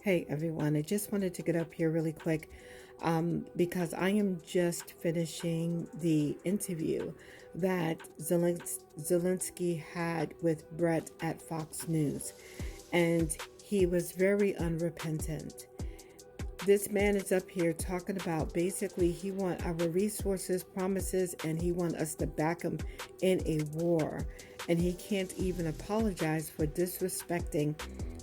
Hey everyone, I just wanted to get up here really quick because I am just finishing the interview that Zelensky had with Bret at Fox News, and he was very unrepentant. This man is up here talking about basically he want our resources, promises, and he want us to back him in a war, and he can't even apologize for disrespecting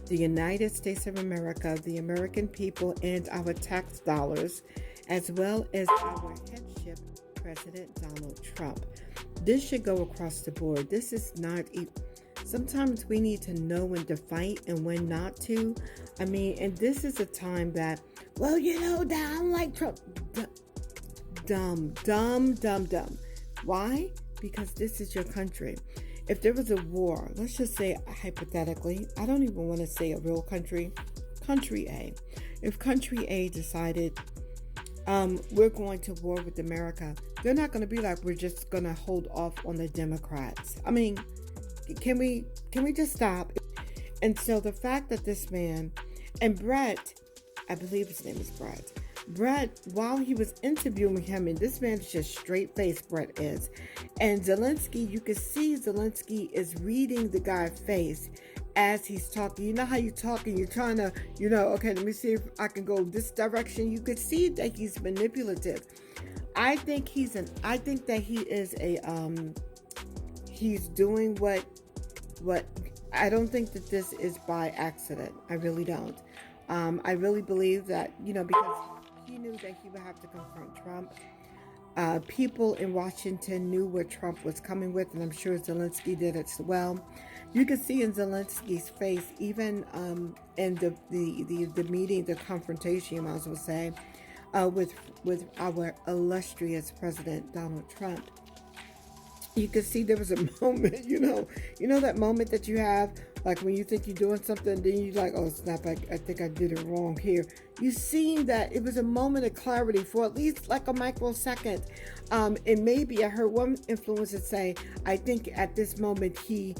the United States of America, the American people, and our tax dollars, as well as our headship, President Donald Trump. This should go across the board. This is not. Sometimes we need to know when to fight and when not to. I mean, and this is a time that, well, that I don't like Trump. Dumb. Why? Because this is your country. If there was a war, let's just say hypothetically, I don't even want to say a real country, country A. If country A decided we're going to war with America, they're not going to be like, we're just going to hold off on the Democrats. I mean, can we just stop? And so the fact that this man and Bret, I believe his name is Bret, while he was interviewing him, and this man's just straight faced, Bret is. And Zelensky, you can see Zelensky is reading the guy's face as he's talking. You know how you're talking, you're trying to, okay, let me see if I can go this direction. You could see that he's manipulative. I think that he is he's doing what I don't think that this is by accident. I really don't. I really believe that, because he knew that he would have to confront Trump. People in Washington knew where Trump was coming with, and I'm sure Zelensky did as well. You can see in Zelensky's face, even in the meeting, the confrontation, you might as well say, with our illustrious President Donald Trump. You can see there was a moment, that moment that you have, like when you think you're doing something, then you're like, oh snap, I think I did it wrong here. You seen that it was a moment of clarity for at least like a microsecond. And maybe I heard one influencer say, I think at this moment he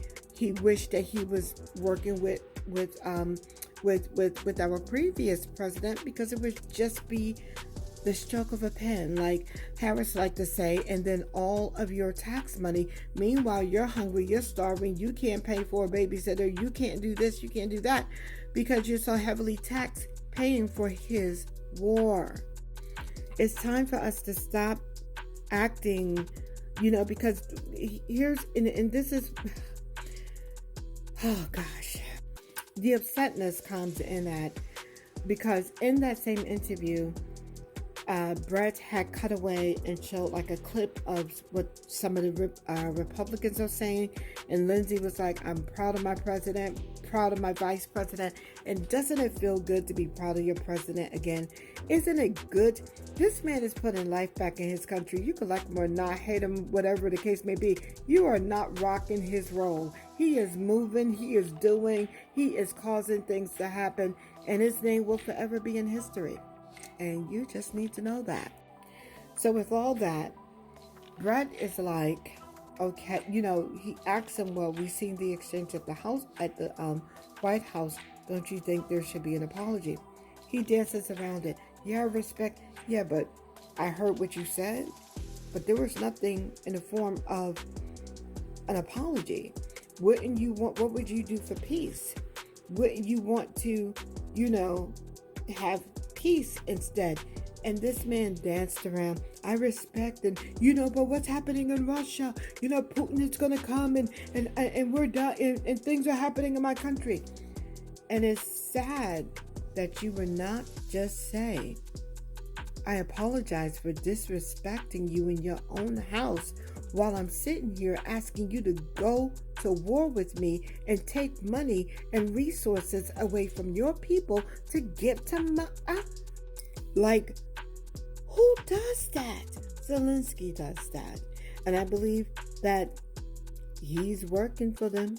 wished that he was working with our previous president, because it would just be the stroke of a pen, like Harris liked to say, and then all of your tax money. Meanwhile, you're hungry, you're starving, you can't pay for a babysitter, you can't do this, you can't do that, because you're so heavily taxed paying for his war. It's time for us to stop acting, because and this is, oh gosh, the upsetness comes in that, because in that same interview, Bret had cut away and showed like a clip of what some of the Republicans are saying, and Lindsey was like, I'm proud of my president, proud of my vice president. And doesn't it feel good to be proud of your president again? Isn't it good? This man is putting life back in his country. You could like him or not, hate him, whatever the case may be. You are not rocking his role. He is moving, he is doing, he is causing things to happen, and his name will forever be in history. And you just need to know that. So with all that, Bret is like, okay, he asks him, well, we seen the exchange at the White House. Don't you think there should be an apology? He dances around it. Yeah, respect. Yeah, but I heard what you said, but there was nothing in the form of an apology. What would you do for peace? Wouldn't you want to, have peace instead? And this man danced around. I respect, and but what's happening in Russia? Putin is gonna come, and we're done, and things are happening in my country. And it's sad that you would not just say, I apologize for disrespecting you in your own house, while I'm sitting here asking you to go to war with me and take money and resources away from your people to get to my... Like, who does that? Zelensky does that. And I believe that he's working for them.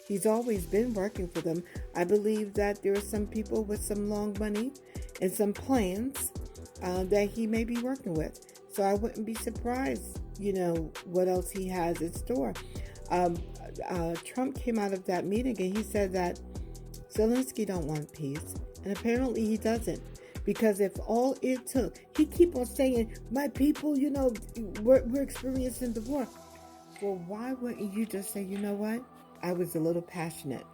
He's always been working for them. I believe that there are some people with some long money and some plans that he may be working with. So I wouldn't be surprised, what else he has in store. Trump came out of that meeting and he said that Zelensky don't want peace, and apparently he doesn't. Because if all it took, he keep on saying, my people, we're experiencing the war. Well, why wouldn't you just say, you know what? I was a little passionate.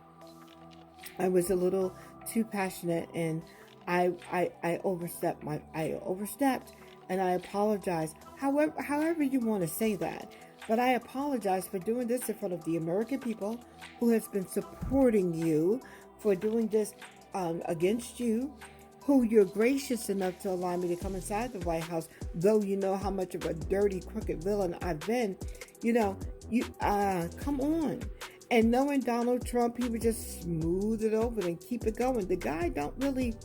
I was a little too passionate, and I overstepped and I apologize. However you want to say that. But I apologize for doing this in front of the American people who has been supporting you, for doing this against you, who you're gracious enough to allow me to come inside the White House, though you know how much of a dirty, crooked villain I've been. Come on. And knowing Donald Trump, he would just smooth it over and keep it going. The guy don't really...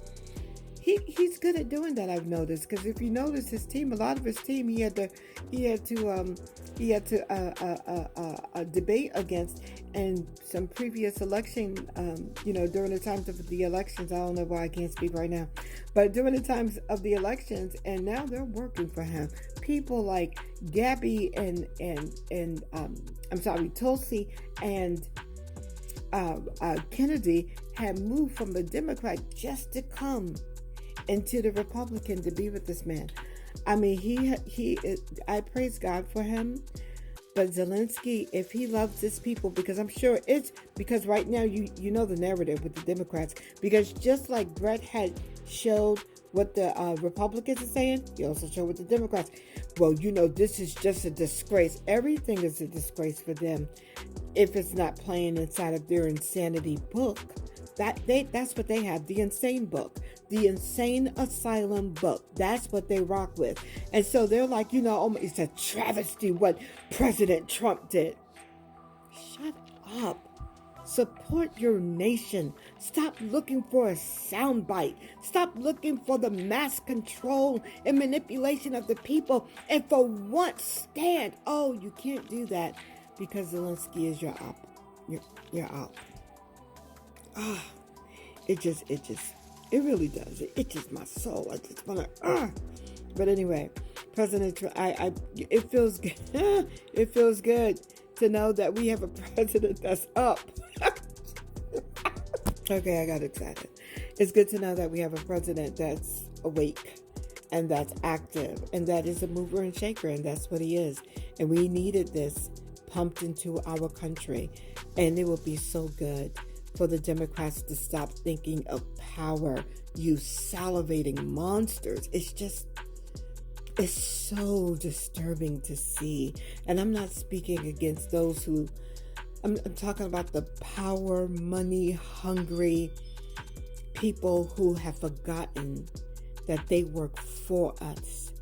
He's good at doing that, I've noticed. Because if you notice his team, a lot of his team, he had to debate against, and some previous election, during the times of the elections. I don't know why I can't speak right now, but during the times of the elections, and now they're working for him. People like Gabby and Tulsi and Kennedy had moved from the Democrat just to come into the Republican to be with this man. I mean, I praise God for him. But Zelensky, if he loves his people, because I'm sure it's because right now you know the narrative with the Democrats, because just like Bret had showed what the Republicans are saying, he also showed what the Democrats. Well, this is just a disgrace. Everything is a disgrace for them if it's not playing inside of their insanity book. That's what they have, the insane book, the insane asylum book. That's what they rock with. And so they're like, it's a travesty what President Trump did. Shut up. Support your nation. Stop looking for a soundbite. Stop looking for the mass control and manipulation of the people. And for once, stand. Oh, you can't do that because Zelensky is your op. You're out. It really does. It itches my soul. I just want to, But anyway, President Trump, it feels good. It feels good to know that we have a president that's up. Okay, I got excited. It's good to know that we have a president that's awake and that's active and that is a mover and shaker, and that's what he is. And we needed this pumped into our country, and it would be so good for the Democrats to stop thinking of power, you salivating monsters. It's so disturbing to see. And I'm not speaking against those who, I'm talking about the power, money, hungry people who have forgotten that they work for us,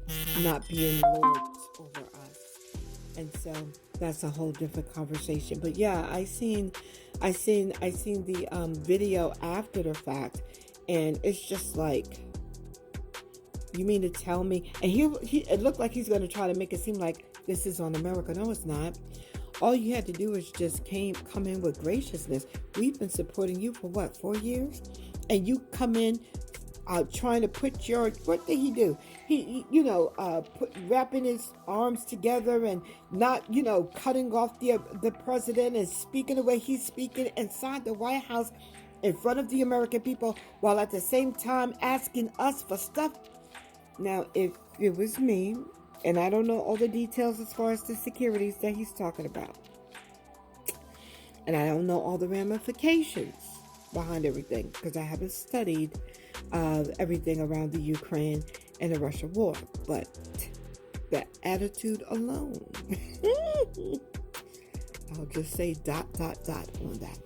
not being lords over us. And so that's a whole different conversation. But yeah, I seen the video after the fact, and it's just like, you mean to tell me? And he it looked like he's going to try to make it seem like this is on America. No, it's not. All you had to do is just come in with graciousness. We've been supporting you for what, 4 years? And you come in trying to put what did he do? He wrapping his arms together and not, cutting off the president and speaking the way he's speaking inside the White House in front of the American people, while at the same time asking us for stuff. Now, if it was me, and I don't know all the details as far as the securities that he's talking about, and I don't know all the ramifications behind everything, because I haven't studied everything around the Ukraine and the Russia war, but that attitude alone, I'll just say ... on that.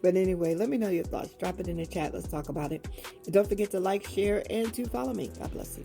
But anyway, let me know your thoughts. Drop it in the chat. Let's talk about it. And don't forget to like, share, and to follow me. God bless you.